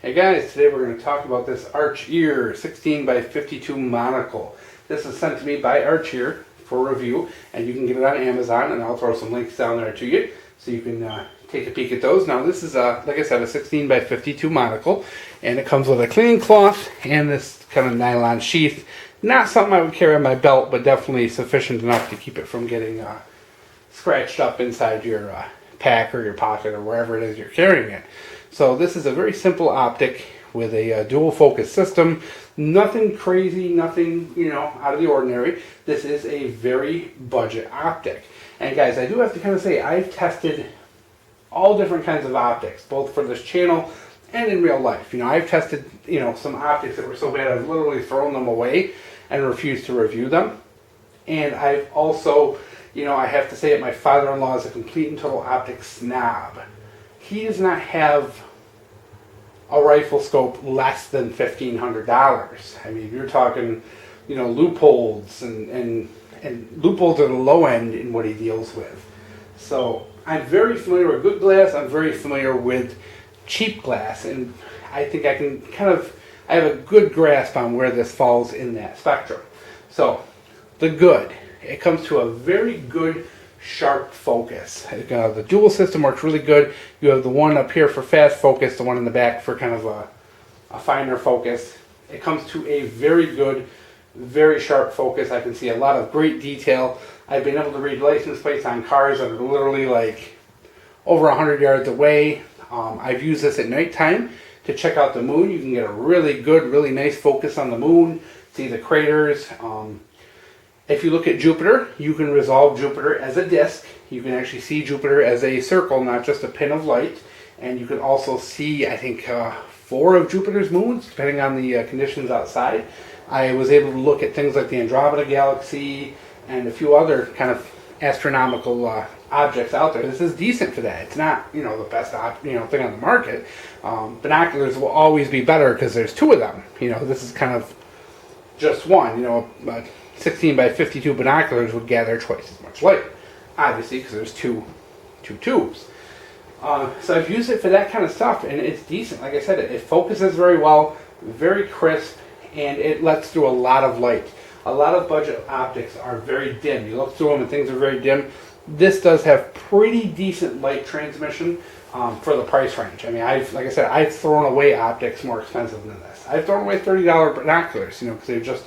Hey guys, today we're going to talk about this Archeer 16 by 52 monocle. This is sent to me by Archeer for review, and you can get it on Amazon, and I'll throw some links down there to you so you can take a peek at those. Now this is, like I said, a 16 by 52 monocle, and it comes with a cleaning cloth and this kind of nylon sheath. Not something I would carry on my belt, but definitely sufficient enough to keep it from getting scratched up inside your pack or your pocket or wherever it is you're carrying it. So this is a very simple optic with a dual focus system. Nothing crazy, nothing, out of the ordinary. This is a very budget optic. And guys, I do have to kind of say, I've tested all different kinds of optics, both for this channel and in real life. I've tested, some optics that were so bad I've literally thrown them away and refused to review them. And I've also, I have to say that my father-in-law is a complete and total optic snob. He does not have a rifle scope less than $1,500. I mean, you're talking, loopholes and loopholes are the low end in what he deals with. So I'm very familiar with good glass. I'm very familiar with cheap glass, and I think I can I have a good grasp on where this falls in that spectrum. So the good, it comes to a very good sharp focus. The dual system works really good. You have the one up here for fast focus, the one in the back for kind of a finer focus. It comes to a very good, very sharp focus. I can see a lot of great detail. I've been able to read license plates on cars that are literally like over 100 yards away. I've used this at nighttime to check out the moon. You can get a really good, really nice focus on the moon, see the craters. If you look at Jupiter, you can resolve Jupiter as a disk. You can actually see Jupiter as a circle, not just a pin of light. And you can also see, I think, 4 of Jupiter's moons, depending on the conditions outside. I was able to look at things like the Andromeda Galaxy and a few other kind of astronomical objects out there. This is decent for that. It's not, the best thing on the market. Binoculars will always be better because there's 2 of them. This is kind of just one. 16 by 52 binoculars would gather twice as much light, obviously, because there's two tubes. So I've used it for that kind of stuff, and it's decent. Like I said, it focuses very well, very crisp, and it lets through a lot of light. A lot of budget optics are very dim. You look through them and things are very dim. This does have pretty decent light transmission for the price range. I mean, I've thrown away optics more expensive than this. I've thrown away $30 binoculars, because they just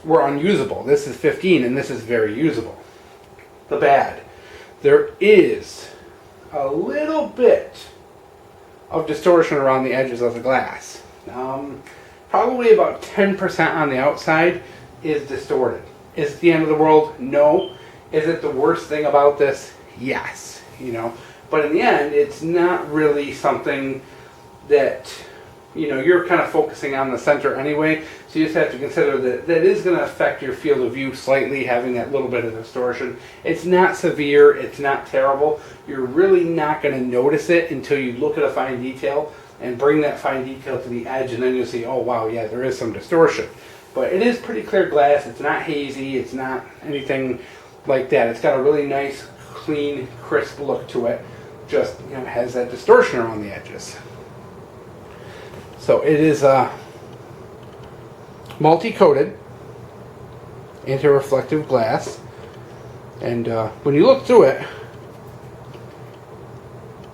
were unusable. This is 15 and this is very usable. The bad, there is a little bit of distortion around the edges of the glass. Probably about 10% on the outside is distorted. Is it the end of the world? No. Is it the worst thing about this? Yes. But in the end, it's not really something that you're kind of focusing on the center anyway, so you just have to consider that is going to affect your field of view slightly, having that little bit of distortion. It's not severe, it's not terrible. You're really not going to notice it until you look at a fine detail and bring that fine detail to the edge, and then you'll see, oh wow, yeah, there is some distortion. But it is pretty clear glass, it's not hazy, it's not anything like that. It's got a really nice, clean, crisp look to it, just has that distortion around the edges. So it is multi-coated anti-reflective glass, and when you look through it,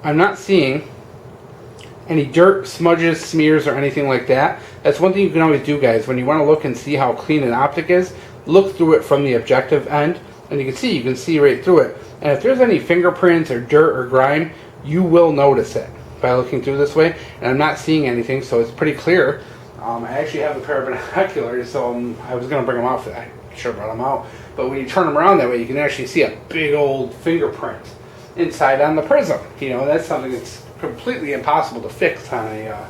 I'm not seeing any dirt, smudges, smears, or anything like that. That's one thing you can always do, guys. When you want to look and see how clean an optic is, look through it from the objective end, and you can see right through it. And if there's any fingerprints or dirt or grime, you will notice it by looking through this way, and I'm not seeing anything, so it's pretty clear. I actually have a pair of binoculars, so I was going to bring them out. I sure brought them out, but when you turn them around that way, you can actually see a big old fingerprint inside on the prism. That's something that's completely impossible to fix on a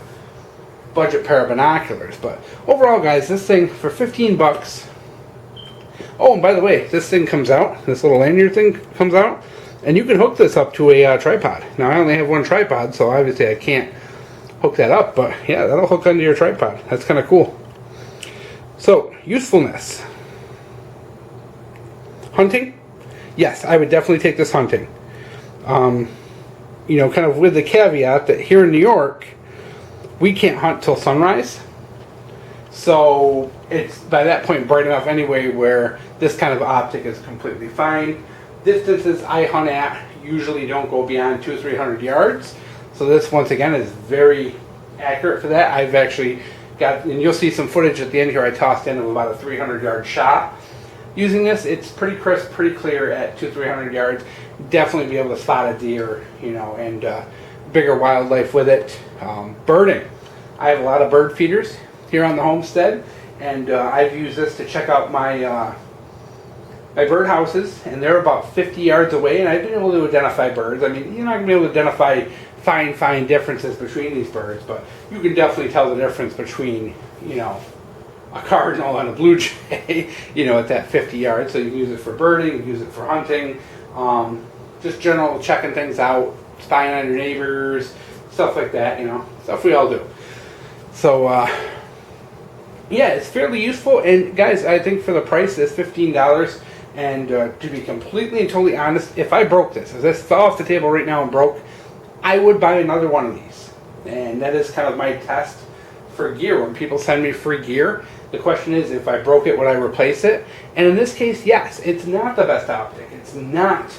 budget pair of binoculars. But overall, guys, this thing for 15 bucks. Oh, and by the way, this thing comes out, this little lanyard thing comes out, and you can hook this up to a tripod. Now, I only have one tripod, so obviously I can't hook that up, but yeah, that'll hook onto your tripod. That's kind of cool. So, usefulness. Hunting? Yes, I would definitely take this hunting. Kind of with the caveat that here in New York, we can't hunt till sunrise. So it's by that point bright enough anyway where this kind of optic is completely fine. Distances I hunt at usually don't go beyond 200-300 yards. So this once again is very accurate for that. I've actually got, and you'll see some footage at the end here, I tossed in of about a 300-yard shot. Using this, it's pretty crisp, pretty clear at 200-300 yards. Definitely be able to spot a deer, you know, and bigger wildlife with it. Birding. I have a lot of bird feeders here on the homestead, and I've used this to check out my my bird houses, and they're about 50 yards away, and I've been able to identify birds. I mean, you're not going to be able to identify fine differences between these birds, but you can definitely tell the difference between, you know, a cardinal and a blue jay, you know, at that 50 yards. So you can use it for birding, you can use it for hunting, just general checking things out, spying on your neighbors, stuff like that, you know, stuff we all do. So, yeah, it's fairly useful, and guys, I think for the price, it's $15, and to be completely and totally honest, if I broke this, if this fell off the table right now and broke, I would buy another one of these. And that is kind of my test for gear. When people send me free gear, the question is, if I broke it, would I replace it? And in this case, yes, it's not the best optic. It's not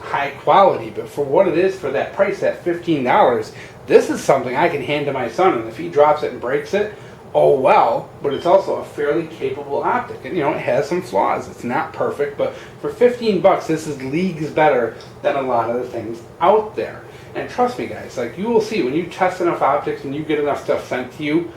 high quality, but for what it is, for that price, at $15, this is something I can hand to my son, and if he drops it and breaks it, oh well. But it's also a fairly capable optic, and you know, it has some flaws. It's not perfect, but for 15 bucks, this is leagues better than a lot of the things out there. And trust me, guys, like, you will see when you test enough optics and you get enough stuff sent to you,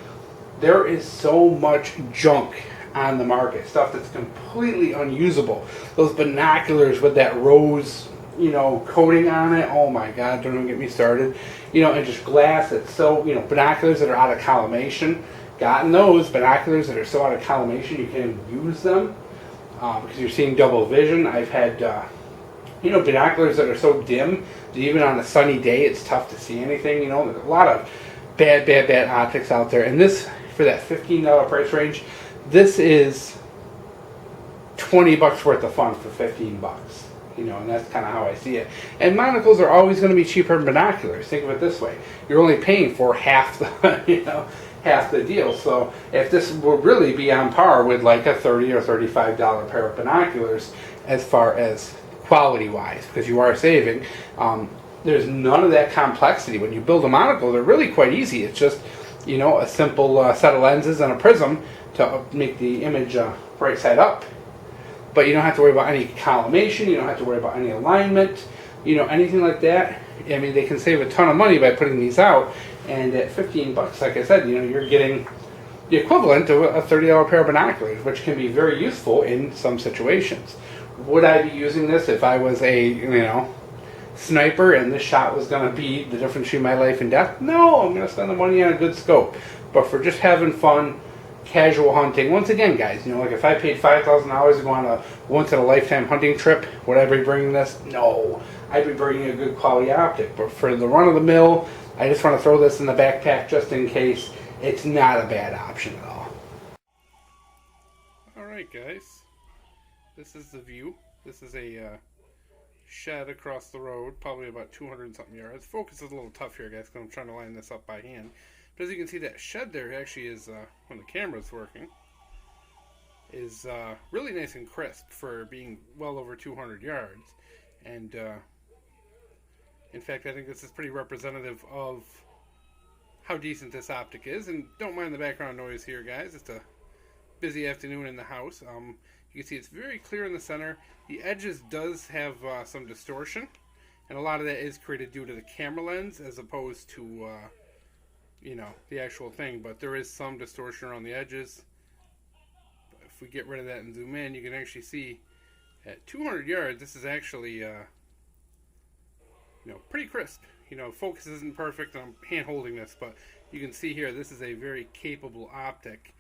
there is so much junk on the market, stuff that's completely unusable. Those binoculars with that rose, you know, coating on it, oh my god, don't even get me started. You know, and just glass that's so, you know, binoculars that are out of collimation. Gotten those binoculars that are so out of collimation you can't even use them because you're seeing double vision. I've had, you know, binoculars that are so dim that even on a sunny day it's tough to see anything. You know, there's a lot of bad optics out there, and this, for that $15 price range, this is 20 bucks worth of fun for 15 bucks. You know, and that's kind of how I see it. And monocles are always going to be cheaper than binoculars. Think of it this way: you're only paying for half the, you know, half the deal. So if this would really be on par with like a $30 or $35 pair of binoculars as far as quality wise, because you are saving, there's none of that complexity. When you build a monocle, they're really quite easy. It's just, you know, a simple set of lenses and a prism to make the image right side up. But you don't have to worry about any collimation, you don't have to worry about any alignment, you know, anything like that. I mean, they can save a ton of money by putting these out, and at 15 bucks, like I said, you know, you're getting the equivalent of a $30 pair of binoculars, which can be very useful in some situations. Would I be using this if I was a, you know, sniper and this shot was going to be the difference between my life and death? No, I'm going to spend the money on a good scope. But for just having fun, casual hunting, once again, guys, you know, like if I paid $5,000 to go on a once-in-a-lifetime hunting trip, would I be bringing this? No. I'd be bringing a good quality optic. But for the run-of-the-mill, I just want to throw this in the backpack just in case. It's not a bad option at all. Alright, guys. This is the view. This is a shed across the road, probably about 200 and something yards. Focus is a little tough here, guys, because I'm trying to line this up by hand. But as you can see, that shed there actually is, when the camera's working, is really nice and crisp for being well over 200 yards. And in fact, I think this is pretty representative of how decent this optic is. And don't mind the background noise here, guys. It's a busy afternoon in the house. You can see it's very clear in the center. The edges does have some distortion, and a lot of that is created due to the camera lens as opposed to you know, the actual thing, but there is some distortion around the edges. But if we get rid of that and zoom in, you can actually see at 200 yards this is actually you know, pretty crisp. You know, focus isn't perfect, I'm hand holding this, but you can see here this is a very capable optic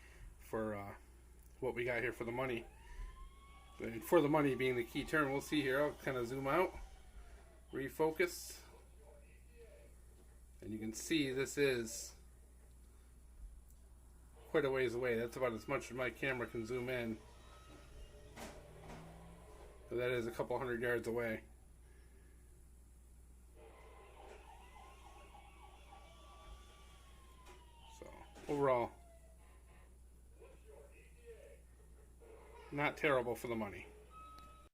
for what we got here for the money. And for the money being the key term. We'll see here, I'll kind of zoom out, refocus, and you can see this is quite a ways away. That's about as much as my camera can zoom in. So that is a couple hundred yards away. overall, not terrible for the money.